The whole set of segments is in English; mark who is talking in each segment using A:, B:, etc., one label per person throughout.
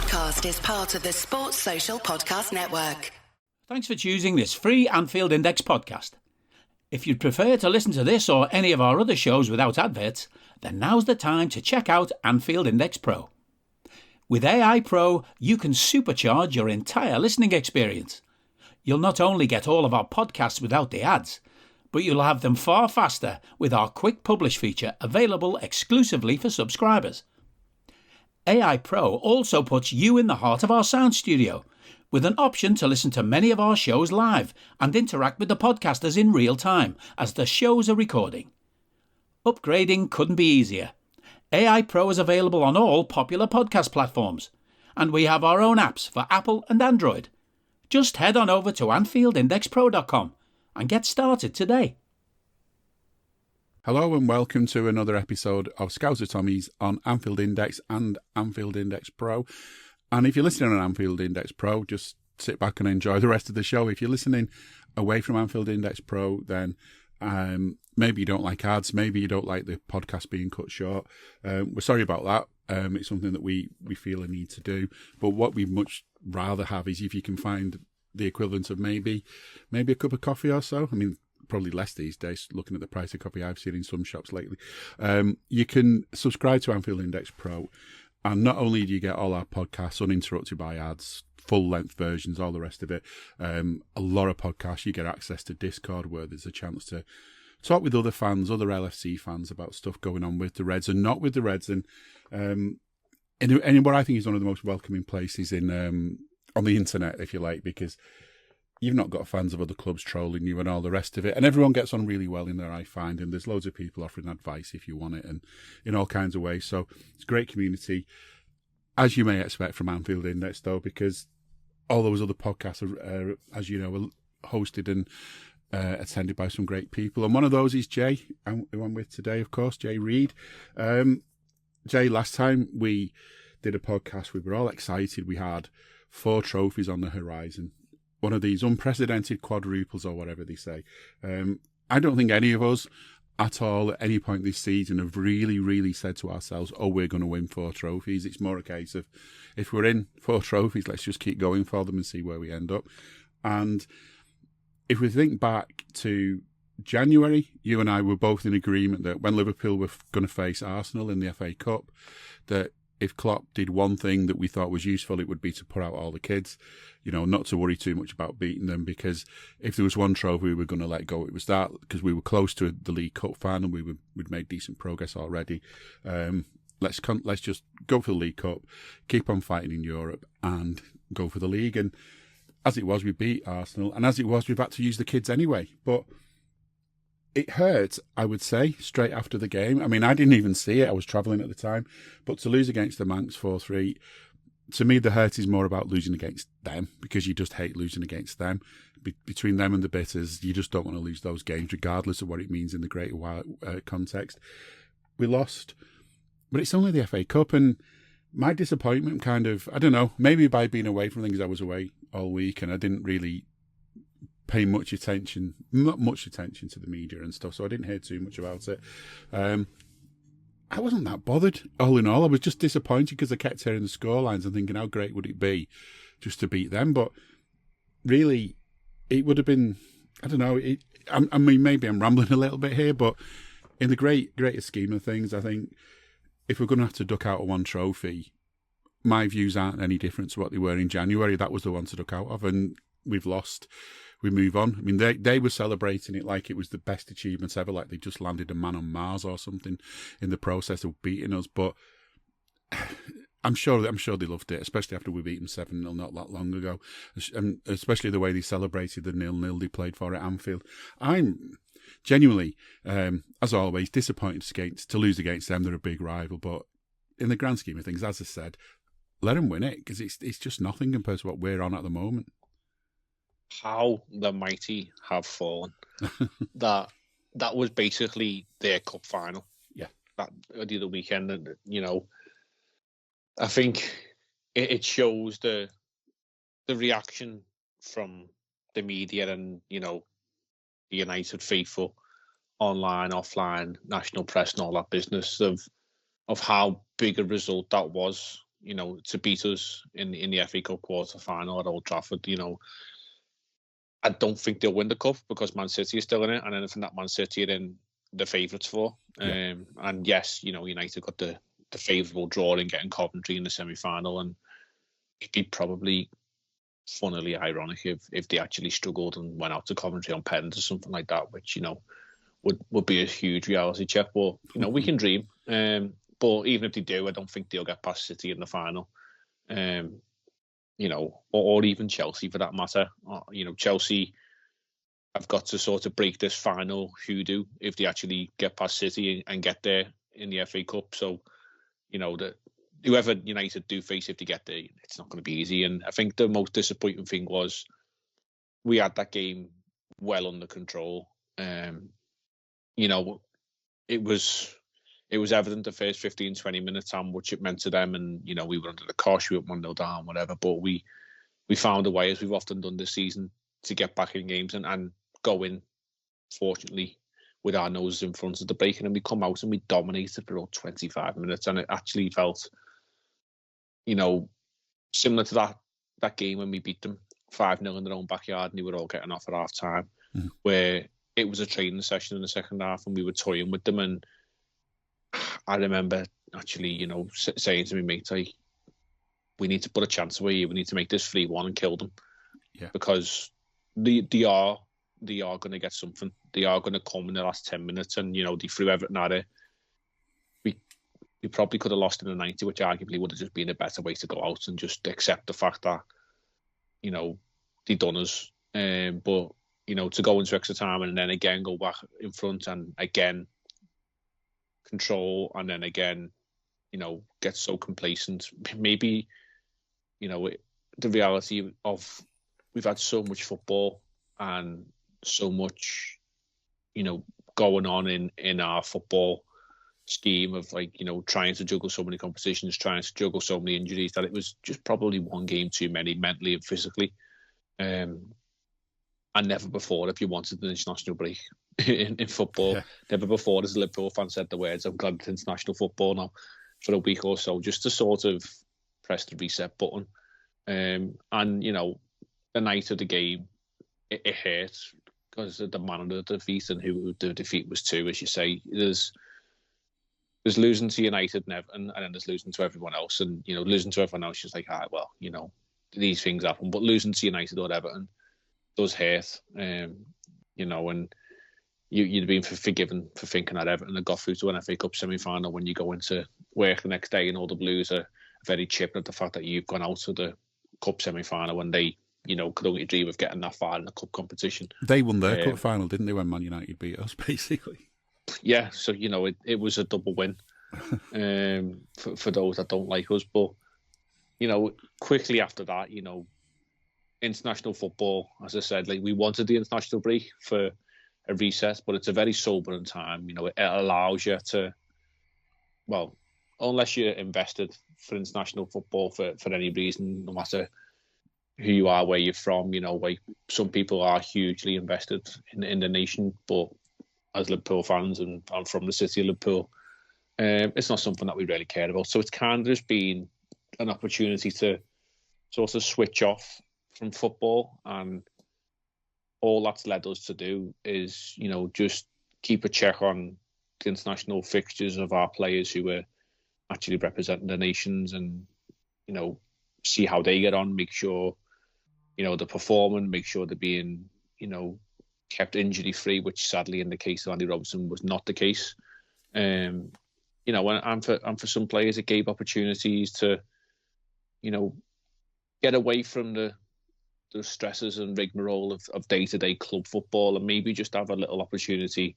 A: podcast is part of the Sports Social Podcast Network.
B: Thanks for choosing this free Anfield Index podcast. If you'd prefer to listen to this or any of our other shows without adverts, then now's the time to check out Anfield Index Pro. With AI Pro, you can supercharge your entire listening experience. You'll not only get all of our podcasts without the ads, but you'll have them far faster with our quick publish feature available exclusively for subscribers. AI Pro also puts you in the heart of our sound studio, with an option to listen to many of our shows live and interact with the podcasters in real time as the shows are recording. Upgrading couldn't be easier. AI Pro is available on all popular podcast platforms, and we have our own apps for Apple and Android. Just head on over to AnfieldIndexPro.com and get started today.
C: Hello and welcome to another episode of Scouser Tommies on Anfield Index and Anfield Index Pro. And if you're listening on Anfield Index Pro, just sit back and enjoy the rest of the show. If you're listening away from Anfield Index Pro, then maybe you don't like ads, maybe you don't like the podcast being cut short. We're sorry about that. It's something that we feel a need to do. But what we'd much rather have is if you can find the equivalent of maybe a cup of coffee or so. I mean, probably less these days, looking at the price of coffee I've seen in some shops lately. You can subscribe to Anfield Index Pro, and not only do you get all our podcasts uninterrupted by ads, full-length versions, all the rest of it, a lot of podcasts, you get access to Discord where there's a chance to talk with other fans, other LFC fans about stuff going on with the Reds and not with the Reds, and what I think is one of the most welcoming places in on the internet, if you like, because you've not got fans of other clubs trolling you and all the rest of it. And everyone gets on really well in there, I find. And there's loads of people offering advice if you want it and in all kinds of ways. So it's a great community, as you may expect from Anfield Index, though, because all those other podcasts are as you know, are hosted and attended by some great people. And one of those is Jay, who I'm with today, of course, Jay Reid. Jay, last time we did a podcast, we were all excited. We had 4 trophies on the horizon. One of these unprecedented quadruples or whatever they say. I don't think any of us at all at any point this season have really said to ourselves, oh, we're going to win 4 trophies. It's more a case of if we're in 4 trophies, let's just keep going for them and see where we end up. And if we think back to January, you and I were both in agreement that when Liverpool were going to face Arsenal in the FA Cup, that if Klopp did one thing that we thought was useful, it would be to put out all the kids, not to worry too much about beating them, because if there was one trophy we were going to let go, it was that, because we were close to the League Cup final, we'd made decent progress already. Let's just go for the League Cup, keep on fighting in Europe, and go for the league. And as it was, we beat Arsenal, and as it was, we've had to use the kids anyway. But it hurt, I would say, straight after the game. I mean, I didn't even see it. I was travelling at the time. But to lose against the Mancs 4-3, to me, the hurt is more about losing against them, because you just hate losing against them. Between them and the Bitters, you just don't want to lose those games, regardless of what it means in the greater context. We lost, but it's only the FA Cup. And my disappointment kind of, I don't know, maybe by being away from things, I was away all week and I didn't really pay not much attention to the media and stuff, so I didn't hear too much about it. I wasn't that bothered, all in all. I was just disappointed because I kept hearing the scorelines and thinking how great would it be just to beat them. But really, it would have been, I don't know, I mean, maybe I'm rambling a little bit here, but in the greater scheme of things, I think if we're going to have to duck out of one trophy, my views aren't any different to what they were in January. That was the one to duck out of, and we've lost. We move on. I mean, they were celebrating it like it was the best achievements ever, like they just landed a man on Mars or something in the process of beating us. But I'm sure they loved it, especially after we beat them 7-0 not that long ago, and especially the way they celebrated the 0-0 they played for at Anfield. I'm genuinely, as always, disappointed to lose against them. They're a big rival, but in the grand scheme of things, as I said, let them win it, because it's just nothing compared to what we're on at the moment.
D: How the mighty have fallen. that was basically their cup final.
C: Yeah.
D: That the other weekend, and I think it shows the reaction from the media and the United faithful, online, offline, national press, and all that business of how big a result that was to beat us in the FA Cup quarter final at Old Trafford. I don't think they'll win the cup because Man City is still in it, and anything that Man City are in the favourites for.
C: Yeah.
D: And yes, United got the favourable draw in getting Coventry in the semi-final, and it'd be probably funnily ironic if they actually struggled and went out to Coventry on pens or something like that, which would be a huge reality check. But we can dream. But even if they do, I don't think they'll get past City in the final. Or even Chelsea for that matter. Chelsea have got to sort of break this final hoodoo if they actually get past City and get there in the FA Cup. So, whoever United do face, if they get there, it's not going to be easy. And I think the most disappointing thing was we had that game well under control. It was evident the first 15, 20 minutes how much it meant to them. And, we were under the cosh, we were 1-0 down, whatever. But we found a way, as we've often done this season, to get back in games and go in, fortunately, with our noses in front of the break. And then we come out and we dominated for about 25 minutes. And it actually felt, similar to that game when we beat them 5-0 in their own backyard and they were all getting off at half time, where it was a training session in the second half and we were toying with them. And I remember actually, saying to me, mate, we need to put a chance away. We need to make this 3-1 and kill them.
C: Yeah.
D: Because they are going to get something. They are going to come in the last 10 minutes and, they threw everything at it. We probably could have lost in the 90, which arguably would have just been a better way to go out and just accept the fact that, they done us. But, to go into extra time and then again go back in front and again control and then again, get so complacent. Maybe, the reality of we've had so much football and so much, going on in our football scheme of trying to juggle so many competitions, trying to juggle so many injuries, that it was just probably one game too many mentally and physically. And never before, if you wanted an international break in football, never before as a Liverpool fan said the words, I'm glad it's international football now for a week or so, just to sort of press the reset button. And, the night of the game, it hurt because the man of the defeat and who the defeat was to, as you say, there's losing to United and Everton, and then there's losing to everyone else. And, losing to everyone else, just like, these things happen. But losing to United or Everton does hurt, and you'd been forgiven for thinking that Everton had got through to an FA Cup semi-final when you go into work the next day and all the Blues are very chipped at the fact that you've gone out to the Cup semi-final when they, could only dream of getting that far in the Cup competition.
C: They won their Cup final, didn't they, when Man United beat us, basically? Yeah,
D: so, it was a double win for those that don't like us. But, quickly after that, international football, as I said, we wanted the international break for a reset, but it's a very sobering time. It allows you to, unless you're invested for international football for any reason, no matter who you are, where you're from, some people are hugely invested in the nation, but as Liverpool fans, and I'm from the city of Liverpool, it's not something that we really care about. So it's kind of just been an opportunity to sort of switch off from football, and all that's led us to do is, just keep a check on the international fixtures of our players who are actually representing the nations, and see how they get on, make sure they're performing, make sure they're being kept injury free, which sadly in the case of Andy Robertson was not the case. And for some players it gave opportunities to get away from the stresses and rigmarole of day-to-day club football and maybe just have a little opportunity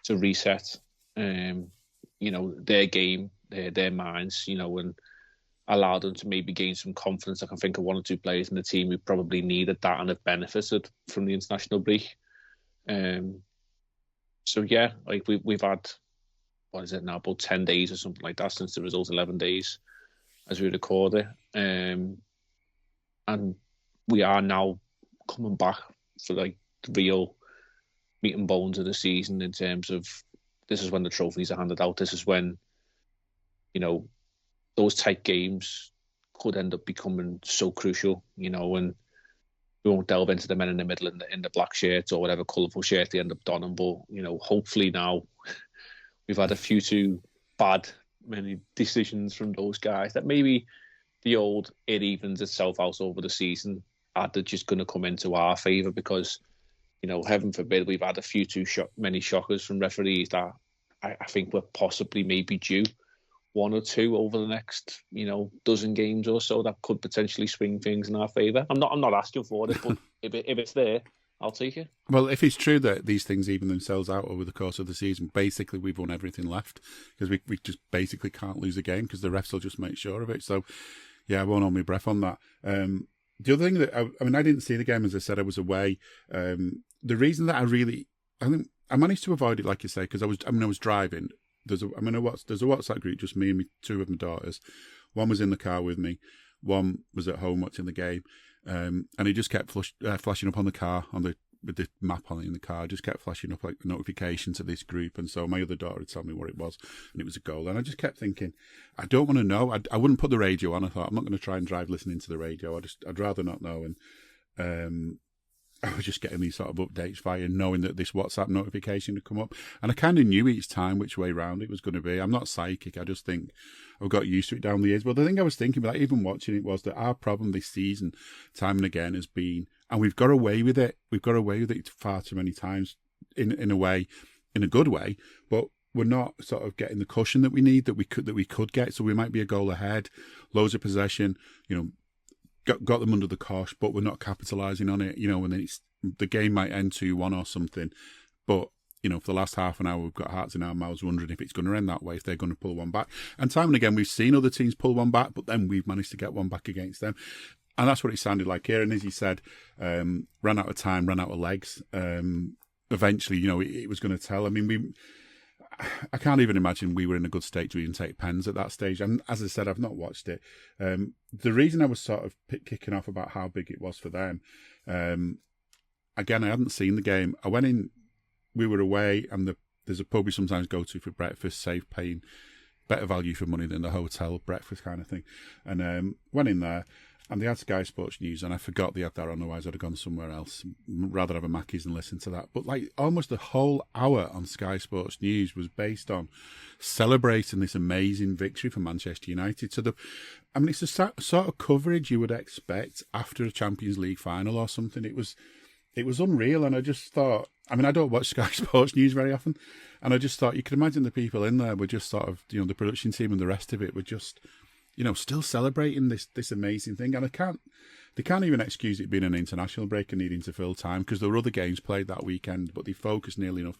D: to reset their game, their minds, and allow them to maybe gain some confidence. I can think of one or two players in the team who probably needed that and have benefited from the international break. So yeah, we've had, what is it now, about 10 days or something like that since the result, 11 days as we record it. And we are now coming back for the real meat and bones of the season, in terms of this is when the trophies are handed out. This is when, those tight games could end up becoming so crucial, you know, and we won't delve into the men in the middle in the black shirts or whatever colourful shirt they end up donning. But, you know, hopefully now we've had a few too many decisions from those guys that maybe the old it evens itself out over the season are just going to come into our favour because, you know, heaven forbid, we've had a few too many shockers from referees that I think we're possibly maybe due one or two over the next, you know, dozen games or so that could potentially swing things in our favour. I'm not asking for it, but if it's there, I'll take it.
C: Well, if it's true that these things even themselves out over the course of the season, basically we've won everything left because we just basically can't lose a game because the refs will just make sure of it. So, yeah, I won't hold my breath on that. The other thing that, I didn't see the game, as I said, I was away. The reason that I think I managed to avoid it, like you say, because I was driving. There's a WhatsApp group, just me and two of my daughters. One was in the car with me. One was at home watching the game. And it just kept flashing up on the car, with the map on it in the car. It just kept flashing up like a notification to this group. And so my other daughter had told me what it was, and it was a goal. And I just kept thinking, I don't want to know. I wouldn't put the radio on. I thought, I'm not going to try and drive listening to the radio. I'd rather not know. And I was just getting these sort of updates via knowing that this WhatsApp notification had come up. And I kind of knew each time which way round it was going to be. I'm not psychic. I just think I've got used to it down the years. But the thing I was thinking about, even watching it, was that our problem this season, time and again, has been, and we've got away with it. We've got away with it far too many times in a way, in a good way, but we're not sort of getting the cushion that we need, that we could get. So we might be a goal ahead, loads of possession, you know, got them under the cosh, but we're not capitalising on it, you know, and then the game might end 2-1 or something. But, you know, for the last half an hour, we've got hearts in our mouths wondering if it's going to end that way, if they're going to pull one back. And time and again, we've seen other teams pull one back, but then we've managed to get one back against them. And that's what it sounded like here. And as you said, ran out of time, ran out of legs. Eventually, you know, it was going to tell. I mean, I can't even imagine we were in a good state to even take pens at that stage. And as I said, I've not watched it. The reason I was sort of kicking off about how big it was for them, again, I hadn't seen the game. I went in, we were away, and there's a pub we sometimes go to for breakfast, save paying better value for money than the hotel breakfast kind of thing. And went in there, and they had Sky Sports News, and I forgot they had that, otherwise I'd have gone somewhere else. Rather have a Mackey's than listen to that. But like almost the whole hour on Sky Sports News was based on celebrating this amazing victory for Manchester United. It's the sort of coverage you would expect after a Champions League final or something. It was unreal, and I just thought, I don't watch Sky Sports News very often, and I just thought you could imagine the people in there were just sort of, you know, the production team and the rest of it were just, you know, still celebrating this amazing thing. And they can't even excuse it being an international break and needing to fill time, because there were other games played that weekend, but they focused nearly enough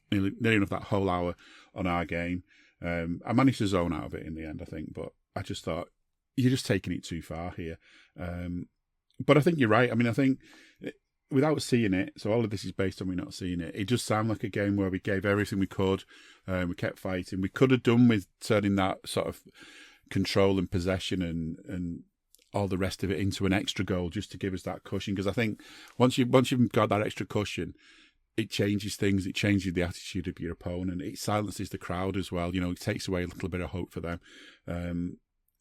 C: that whole hour on our game. I managed to zone out of it in the end, I think, but I just thought, you're just taking it too far here. But I think you're right. I mean, I think without seeing it, so all of this is based on me not seeing it, it just sounded like a game where we gave everything we could. We kept fighting. We could have done with turning that sort of control and possession and all the rest of it into an extra goal just to give us that cushion. Because I think once you've got that extra cushion, it changes things. It changes the attitude of your opponent. It silences the crowd as well. You know, it takes away a little bit of hope for them. And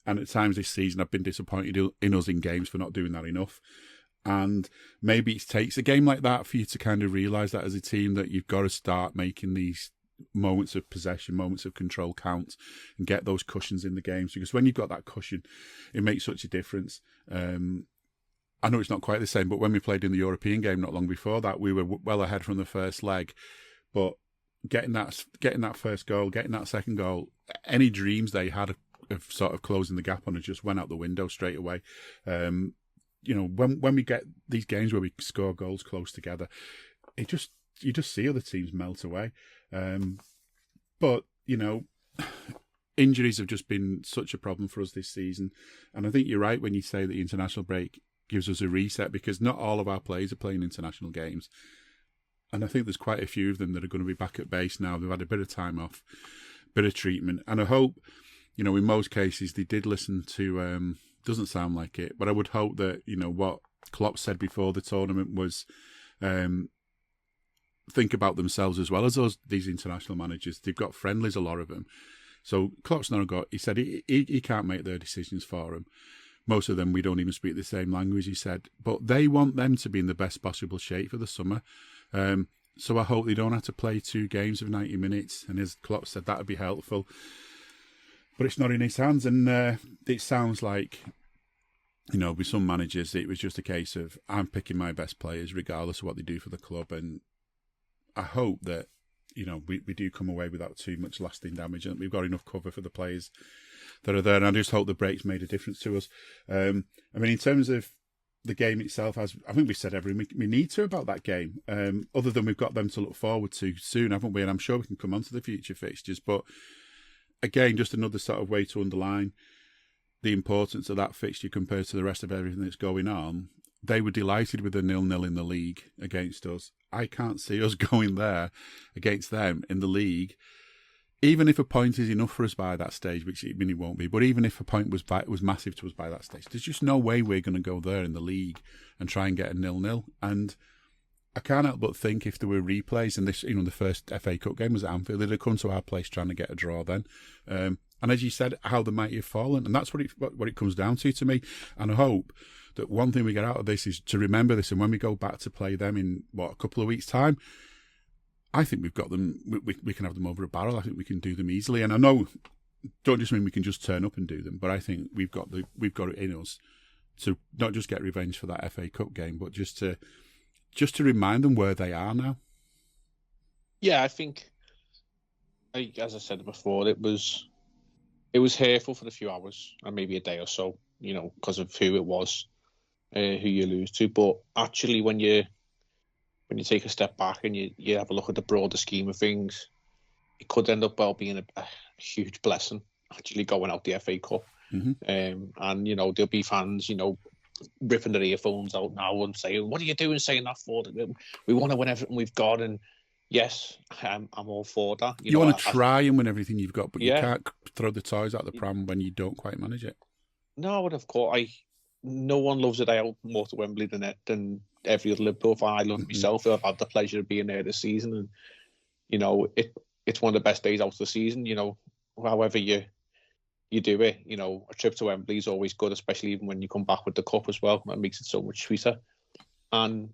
C: at times this season, I've been disappointed in us in games for not doing that enough. And maybe it takes a game like that for you to kind of realise that as a team, that you've got to start making these moments of possession, moments of control count, and get those cushions in the games. Because when you've got that cushion, it makes such a difference. I know it's not quite the same, but when we played in the European game not long before that, we were well ahead from the first leg. But getting that first goal, getting that second goal, any dreams they had of sort of closing the gap on it just went out the window straight away. You know, when we get these games where we score goals close together, you just see other teams melt away. But, you know, injuries have just been such a problem for us this season. And I think you're right when you say that the international break gives us a reset, because not all of our players are playing international games. And I think there's quite a few of them that are going to be back at base now. They've had a bit of time off, bit of treatment. And I hope, you know, in most cases they did listen to, doesn't sound like it, but I would hope that, you know, what Klopp said before the tournament was, think about themselves as well as these international managers. They've got friendlies, a lot of them. So Klopp's not got. He said he can't make their decisions for him. Most of them, we don't even speak the same language, he said. But they want them to be in the best possible shape for the summer. So I hope they don't have to play 2 games of 90 minutes. And as Klopp said, that would be helpful. But it's not in his hands. And it sounds like, with some managers, it was just a case of, I'm picking my best players regardless of what they do for the club. And I hope that, we do come away without too much lasting damage and we've got enough cover for the players that are there. And I just hope the break's made a difference to us. In terms of the game itself, as I think we said we need to about that game, other than we've got them to look forward to soon, haven't we? And I'm sure we can come on to the future fixtures. But again, just another sort of way to underline the importance of that fixture compared to the rest of everything that's going on. They were delighted with the 0-0 in the league against us. I can't see us going there against them in the league, even if a point is enough for us by that stage, which it won't be. But even if a point was massive to us by that stage, there's just no way we're going to go there in the league and try and get a 0-0. And I can't help but think if there were replays, and this, the first FA Cup game was at Anfield, they'd have come to our place trying to get a draw then. And as you said, how the mighty have fallen, and that's what it comes down to me. And I hope that one thing we get out of this is to remember this, and when we go back to play them in a couple of weeks' time, I think we've got them. We can have them over a barrel. I think we can do them easily. And I know, don't just mean we can just turn up and do them, but I think we've got it in us to not just get revenge for that FA Cup game, but just to remind them where they are now.
D: Yeah, I think, as I said before, it was hurtful for a few hours and maybe a day or so, because of who it was, who you lose to. But actually, when you take a step back and you have a look at the broader scheme of things, it could end up being a huge blessing actually going out the FA Cup.
C: Mm-hmm.
D: And there'll be fans, ripping their earphones out now and saying, "What are you doing saying that for? We want to win everything we've got." And yes, I'm all for that.
C: You want to try and win everything you've got, but you can't throw the toys out the pram when you don't quite manage it.
D: No, and of course, no one loves a day out more to Wembley than every other Liverpool fan. I love myself. I've had the pleasure of being there this season, and it's one of the best days out of the season. However you do it, a trip to Wembley is always good, especially even when you come back with the cup as well. That makes it so much sweeter. And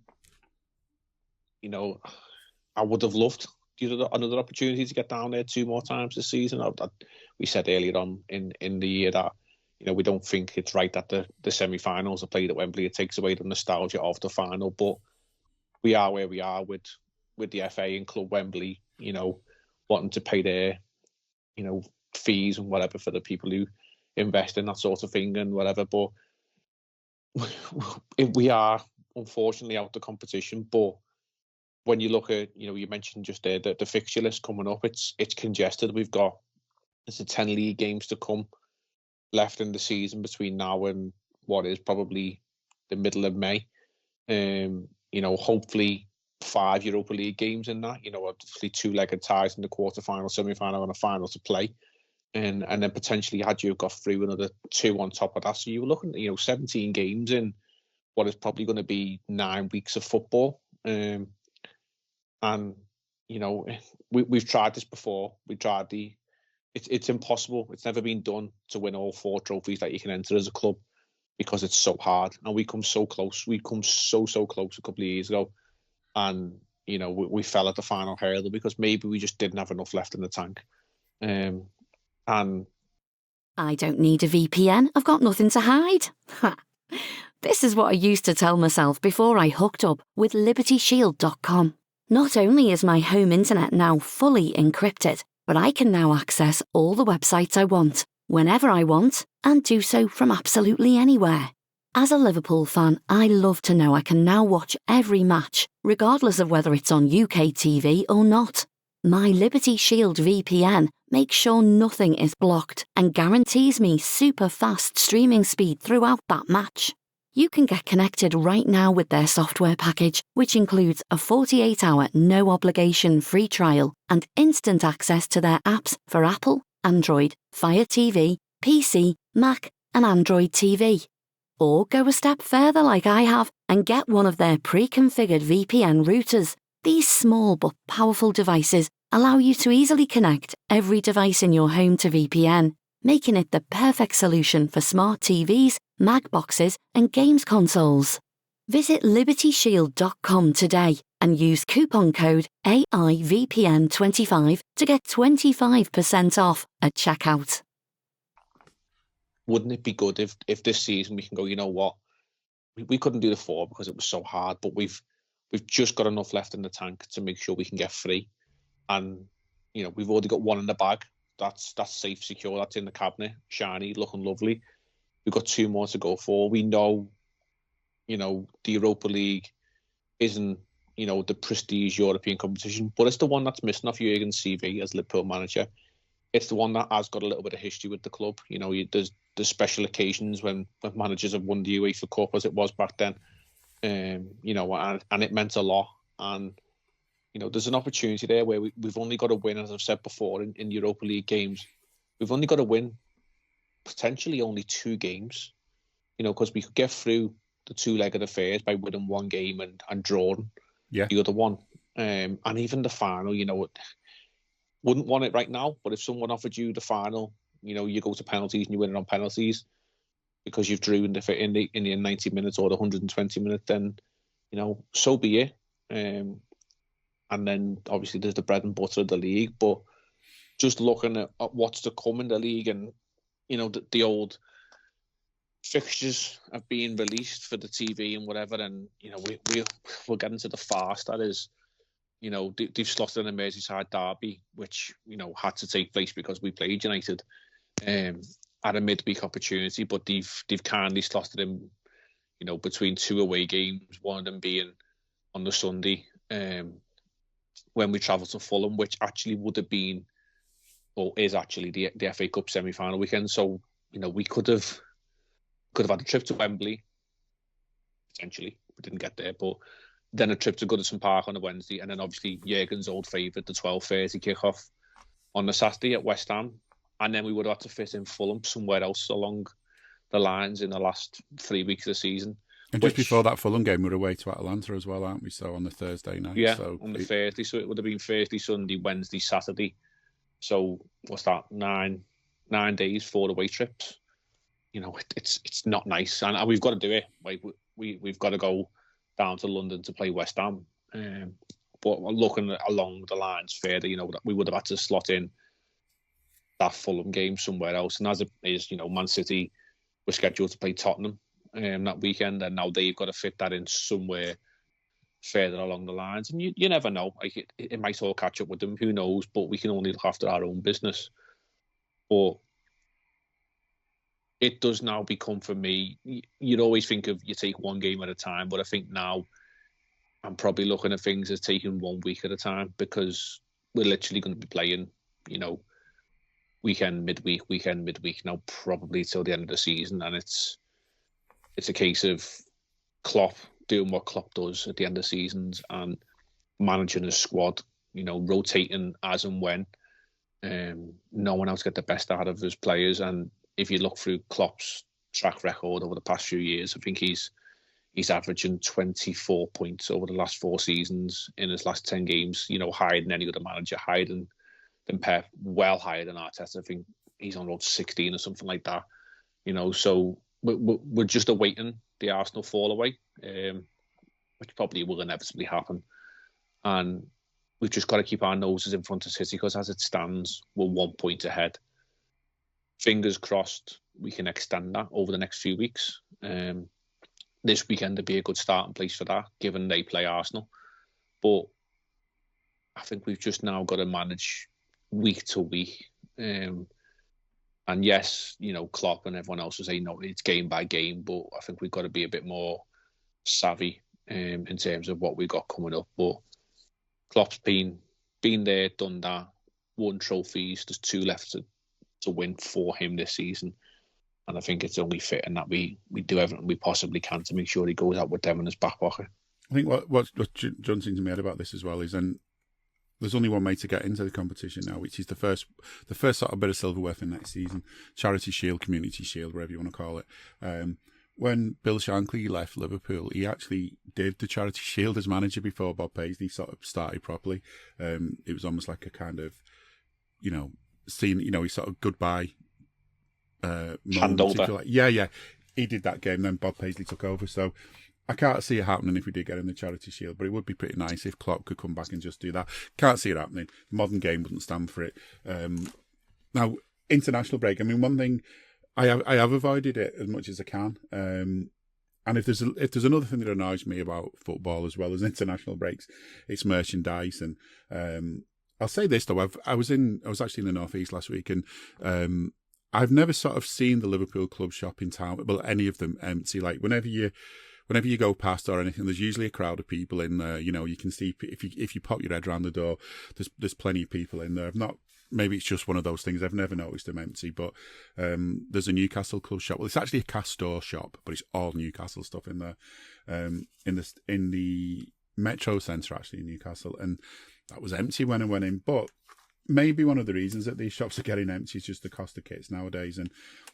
D: I would have loved another opportunity to get down there 2 more times this season. We said earlier on in the year that we don't think it's right that the semi-finals are played at Wembley. It takes away the nostalgia of the final, but we are where we are with the FA and Club Wembley, wanting to pay their, fees and whatever for the people who invest in that sort of thing and whatever. But we are unfortunately out the competition. But when you look at, you mentioned just there the fixture list coming up, it's congested. There's 10 league games to come left in the season between now and what is probably the middle of May. Hopefully 5 Europa League games in that, obviously 2-legged ties in the quarter-final, semi-final and a final to play. And then potentially had you got through another 2 on top of that. So you were looking at, 17 games in what is probably going to be 9 weeks of football. And, we've tried this before. We tried it's impossible. It's never been done to win all 4 trophies that you can enter as a club because it's so hard. And we come so close. We come so close a couple of years ago. And, we fell at the final hurdle because maybe we just didn't have enough left in the tank. And
E: I don't need a VPN. I've got nothing to hide. This is what I used to tell myself before I hooked up with LibertyShield.com. Not only is my home internet now fully encrypted, but I can now access all the websites I want, whenever I want, and do so from absolutely anywhere. As a Liverpool fan, I love to know I can now watch every match, regardless of whether it's on UK TV or not. My Liberty Shield VPN makes sure nothing is blocked and guarantees me super fast streaming speed throughout that match. You can get connected right now with their software package, which includes a 48-hour no-obligation free trial and instant access to their apps for Apple, Android, Fire TV, PC, Mac and Android TV. Or go a step further like I have and get one of their pre-configured VPN routers. These small but powerful devices allow you to easily connect every device in your home to VPN, making it the perfect solution for smart TVs, Mac boxes, and games consoles. Visit libertyshield.com today and use coupon code AIVPN25 to get 25% off at checkout.
D: Wouldn't it be good if this season we can go, you know what, we couldn't do the 4 because it was so hard, but we've just got enough left in the tank to make sure we can get 3. And, you know, we've already got 1 in the bag. That's safe, secure. That's in the cabinet, shiny, looking lovely. We've got 2 more to go for. We know, you know, the Europa League isn't, you know, the prestige European competition, but it's the one that's missing off Jurgen's CV as Liverpool manager. It's the one that has got a little bit of history with the club. You know, there's special occasions when managers have won the UEFA Cup, as it was back then. You know, and it meant a lot. And, you know, there's an opportunity there where we've only got to win, as I've said before, in Europa League games. We've only got to win potentially only 2 games, you know, because we could get through the 2-legged affairs by winning 1 game and drawing the other one. And even the final, you know, wouldn't want it right now, but if someone offered you the final, you know, you go to penalties and you win it on penalties because you've drew in the 90 minutes or the 120 minutes, then, you know, so be it. And then obviously there's the bread and butter of the league, but just looking at what's to come in the league, and, you know, the old fixtures have been released for the TV and whatever, and, you know, we're getting to the farce that is, you know, they've slotted in a Merseyside derby, which, you know, had to take place because we played United at a midweek opportunity, but they've kindly slotted in, you know, between 2 away games, one of them being on the Sunday when we travel to Fulham, which actually would have been, or is actually, the FA Cup semi-final weekend. So, you know, we could have had a trip to Wembley, potentially. We didn't get there, but then a trip to Goodison Park on a Wednesday, and then obviously Jurgen's old favourite, the 12:30 kickoff on the Saturday at West Ham. And then we would have had to fit in Fulham somewhere else along the lines in the last 3 weeks of the season.
C: And just before that Fulham game, we're away to Atalanta as well, aren't we? So on the Thursday night.
D: Yeah,
C: so
D: on the Thursday. So it would have been Thursday, Sunday, Wednesday, Saturday. So what's that? 9 days, 4 away trips. You know, it's not nice, and we've got to do it. Like we've got to go down to London to play West Ham. But looking along the lines further, you know, we would have had to slot in that Fulham game somewhere else. And as it is, you know, Man City were scheduled to play Tottenham that weekend, and now they've got to fit that in somewhere further along the lines. And you never know. Like it might all catch up with them. Who knows? But we can only look after our own business. But it does now become, for me, you'd always think of you take 1 game at a time, but I think now I'm probably looking at things as taking 1 week at a time, because we're literally going to be playing, you know, weekend, midweek now, probably till the end of the season. And it's a case of Klopp doing what Klopp does at the end of seasons and managing his squad, you know, rotating as and when, knowing how to get the best out of his players. And if you look through Klopp's track record over the past few years, I think he's averaging 24 points over the last 4 seasons in his last 10 games, you know, higher than any other manager, higher than Pep, well higher than Arteta. I think he's on road 16 or something like that, you know. So we're just awaiting the Arsenal fall away, which probably will inevitably happen. And we've just got to keep our noses in front of City, because as it stands, we're 1 point ahead. Fingers crossed we can extend that over the next few weeks. This weekend would be a good starting place for that, given they play Arsenal. But I think we've just now got to manage week to week. And yes, you know, Klopp and everyone else will say, no, it's game by game, but I think we've got to be a bit more savvy in terms of what we've got coming up. But Klopp's been there, done that, won trophies. There's 2 left to win for him this season. And I think it's only fitting that we do everything we possibly can to make sure he goes out with them in his back pocket.
C: I think what jumps into my head about this as well is, then there's only one way to get into the competition now, which is the first sort of bit of silverware for next season. Charity Shield, Community Shield, whatever you want to call it. when Bill Shankly left Liverpool, he actually did the Charity Shield as manager before Bob Paisley sort of started properly. It was almost like a kind of, scene, he sort of goodbye moment. Like. Yeah. He did that game, then Bob Paisley took over. So I can't see it happening if we did get in the Charity Shield, but it would be pretty nice if Klopp could come back and just do that. Can't see it happening. The modern game wouldn't stand for it. Now, international break. I mean, one thing... I have avoided it as much as I can, and if there's another thing that annoys me about football as well as international breaks, it's merchandise. And I'll say this though, I was actually in the North East last week, and I've never sort of seen the Liverpool club shop in town, well, any of them empty. Like whenever you go past or anything, there's usually a crowd of people in there. You can see if you pop your head around the door, there's plenty of people in there. Maybe it's just one of those things. I've never noticed them empty, but there's a Newcastle club shop. Well, it's actually a Castore shop, but it's all Newcastle stuff in there. In the Metro Centre, actually, in Newcastle, and that was empty when I went in. But maybe one of the reasons that these shops are getting empty is just the cost of kits nowadays. And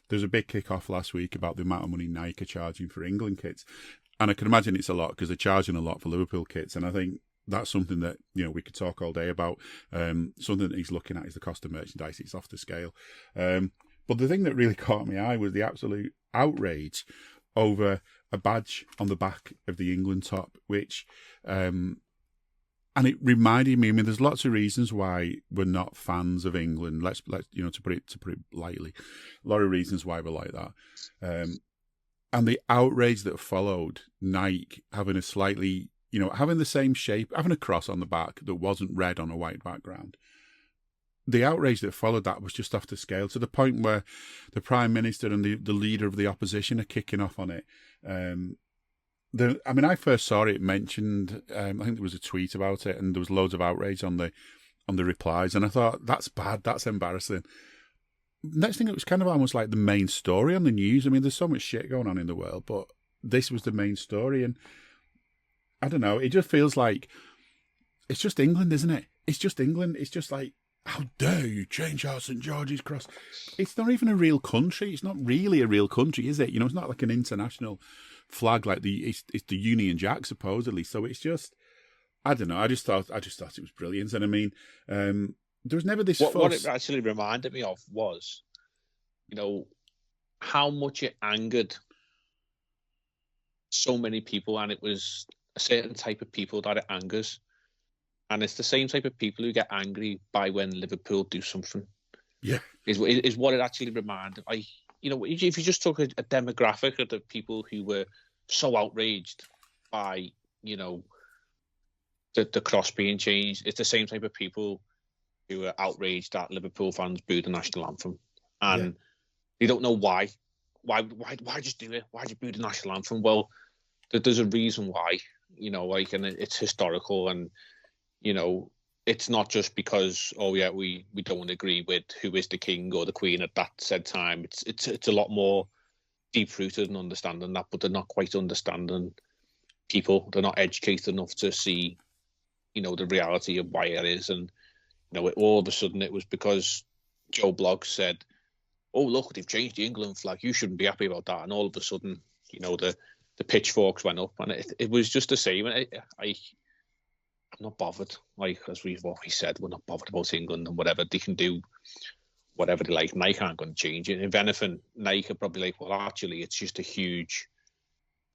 C: there's a big kick-off last week about the amount of money Nike are charging for England kits. And I can imagine it's a lot because they're charging a lot for Liverpool kits. And I think that's something that, we could talk all day about. Something that he's looking at is the cost of merchandise. It's off the scale. But the thing that really caught my eye was the absolute outrage over a badge on the back of the England top, which, and it reminded me, there's lots of reasons why we're not fans of England. Let's to put it lightly, a lot of reasons why we're like that. And the outrage that followed Nike having a slightly, having the same shape, having a cross on the back that wasn't red on a white background. The outrage that followed that was just off the scale, to the point where the Prime Minister and the leader of the opposition are kicking off on it. I first saw it mentioned, I think there was a tweet about it, and there was loads of outrage on the replies, and I thought, that's bad, that's embarrassing. Next thing, it was kind of almost like the main story on the news. There's so much shit going on in the world, but this was the main story, and I don't know, it just feels like it's just England, isn't it? It's just England. It's just like, how dare you change our St. George's Cross? It's not even a real country. It's not really a real country, is it? It's not like an international flag like it's the Union Jack, supposedly. So it's just, I don't know. I just thought it was brilliant. And there was never this
D: what it actually reminded me of was, how much it angered so many people, and it was a certain type of people that it angers, and it's the same type of people who get angry by when Liverpool do something.
C: Yeah,
D: is what it actually reminded. If you just took a demographic of the people who were so outraged by the cross being changed, it's the same type of people who were outraged that Liverpool fans booed the national anthem, and they don't know why. Why just do it? Why did you boo the national anthem? Well, there's a reason why. And it's historical, and it's not just because we don't agree with who is the king or the queen at that said time. It's a lot more deep rooted in understanding that, but they're not quite understanding people. They're not educated enough to see, the reality of why it is. And all of a sudden it was because Joe Bloggs said, "Oh look, they've changed the England flag. You shouldn't be happy about that." And all of a sudden, the pitchforks went up, and it was just the same. And I'm not bothered. Like, as we've always said, we're not bothered about England and whatever. They can do whatever they like. Nike aren't going to change it. If anything, Nike are probably like, well, actually, it's just a huge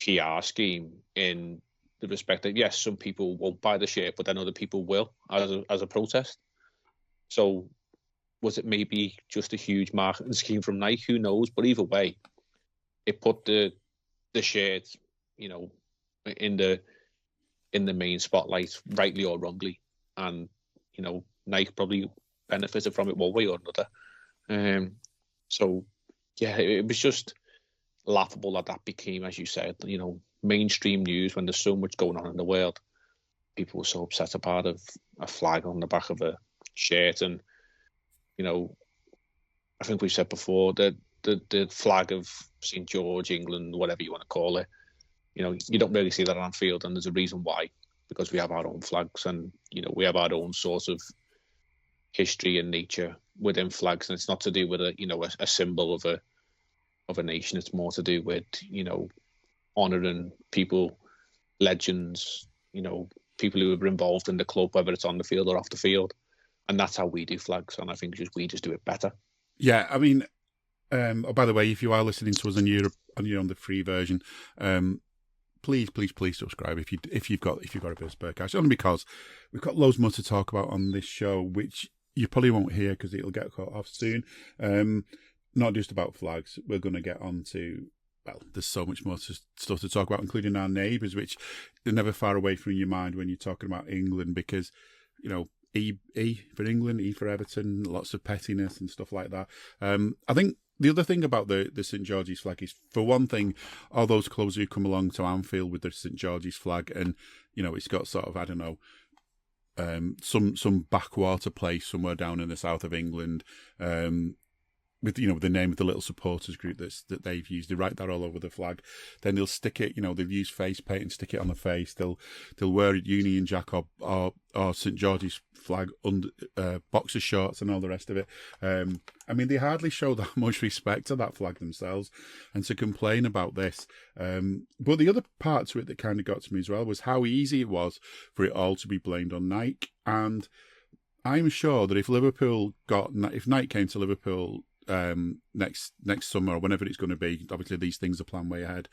D: PR scheme in the respect that, yes, some people won't buy the shirt, but then other people will as a protest. So was it maybe just a huge marketing scheme from Nike? Who knows? But either way, it put the shirt, in the main spotlight, rightly or wrongly, and Nike probably benefited from it one way or another. So yeah, it was just laughable that became, as you said, mainstream news when there's so much going on in the world. People were so upset about a flag on the back of a shirt, and I think we've said before that the flag of St. George, England, whatever you want to call it, you don't really see that on Anfield, and there's a reason why, because we have our own flags, and we have our own sort of history and nature within flags, and it's not to do with a symbol of of a nation. It's more to do with, honouring people, legends, people who were involved in the club, whether it's on the field or off the field. And that's how we do flags. And I think we just do it better.
C: Yeah, I mean, by the way, if you are listening to us and you're on the free version, please subscribe if you've got a bit of spare cash. Only because we've got loads more to talk about on this show, which you probably won't hear because it'll get cut off soon. Not just about flags. We're going to get on to, well, there's so much more stuff to talk about, including our neighbours, which are never far away from your mind when you're talking about England, because, E for England, E for Everton, lots of pettiness and stuff like that. I think the other thing about the St George's flag is, for one thing, all those clubs who come along to Anfield with the St George's flag, and it's got sort of, I don't know, some backwater place somewhere down in the south of England, with the name of the little supporters group that they've used. They write that all over the flag. Then they'll stick it. They'll use face paint and stick it on the face. They'll wear a Union Jack or St George's flag under boxer shorts and all the rest of it. I mean, they hardly show that much respect to that flag themselves, and to complain about this. But the other part to it that kind of got to me as well was how easy it was for it all to be blamed on Nike. And I'm sure that if Nike came to Liverpool next summer, or whenever it's going to be, obviously these things are planned way ahead,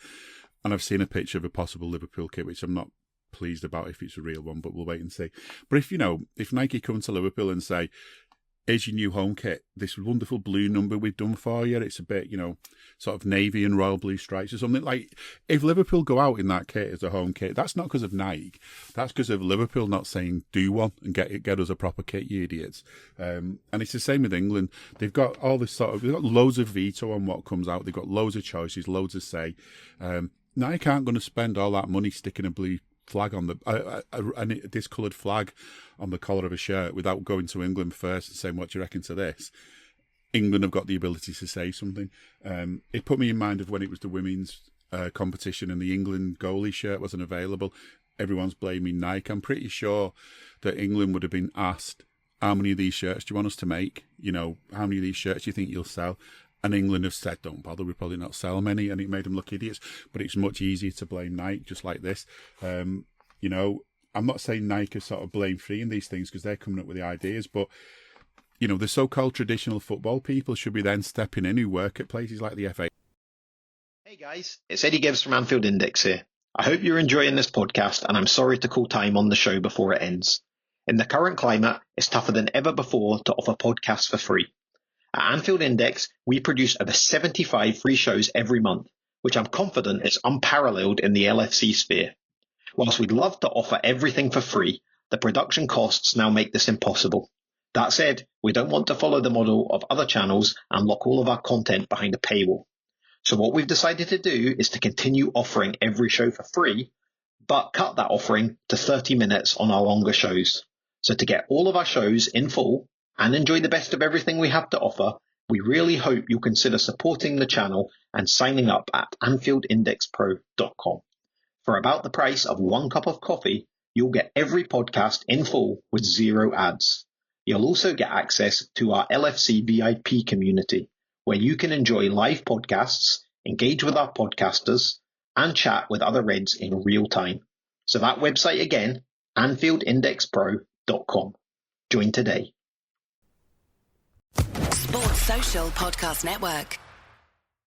C: and I've seen a picture of a possible Liverpool kit, which I'm not pleased about if it's a real one, but we'll wait and see. But if Nike come to Liverpool and say, here's your new home kit, this wonderful blue number we've done for you, it's a bit, sort of navy and royal blue stripes or something, like, if Liverpool go out in that kit as a home kit, that's not because of Nike, that's because of Liverpool not saying do one and get us a proper kit, you idiots. And it's the same with England. They've got all this they've got loads of veto on what comes out, they've got loads of choices, loads of say. Nike aren't going to spend all that money sticking a blue flag on a discoloured flag on the collar of a shirt without going to England first and saying, what do you reckon to this? England have got the ability to say something. It put me in mind of when it was the women's competition and the England goalie shirt wasn't available. Everyone's blaming Nike. I'm pretty sure that England would have been asked, how many of these shirts do you want us to make? How many of these shirts do you think you'll sell? And England have said, don't bother, we'll probably not sell many, and it made them look idiots. But it's much easier to blame Nike, just like this. I'm not saying Nike is sort of blame-free in these things, because they're coming up with the ideas, but, the so-called traditional football people should be then stepping in, who work at places like the FA.
F: Hey guys, it's Eddie Gibbs from Anfield Index here. I hope you're enjoying this podcast, and I'm sorry to call time on the show before it ends. In the current climate, it's tougher than ever before to offer podcasts for free. At Anfield Index, we produce over 75 free shows every month, which I'm confident is unparalleled in the LFC sphere. Whilst we'd love to offer everything for free, the production costs now make this impossible. That said, we don't want to follow the model of other channels and lock all of our content behind a paywall. So what we've decided to do is to continue offering every show for free, but cut that offering to 30 minutes on our longer shows. So to get all of our shows in full, and enjoy the best of everything we have to offer, we really hope you'll consider supporting the channel and signing up at AnfieldIndexPro.com. For about the price of one cup of coffee, you'll get every podcast in full with 0 ads. You'll also get access to our LFC VIP community, where you can enjoy live podcasts, engage with our podcasters, and chat with other Reds in real time. So that website again, AnfieldIndexPro.com. Join today.
A: Sports Social Podcast Network.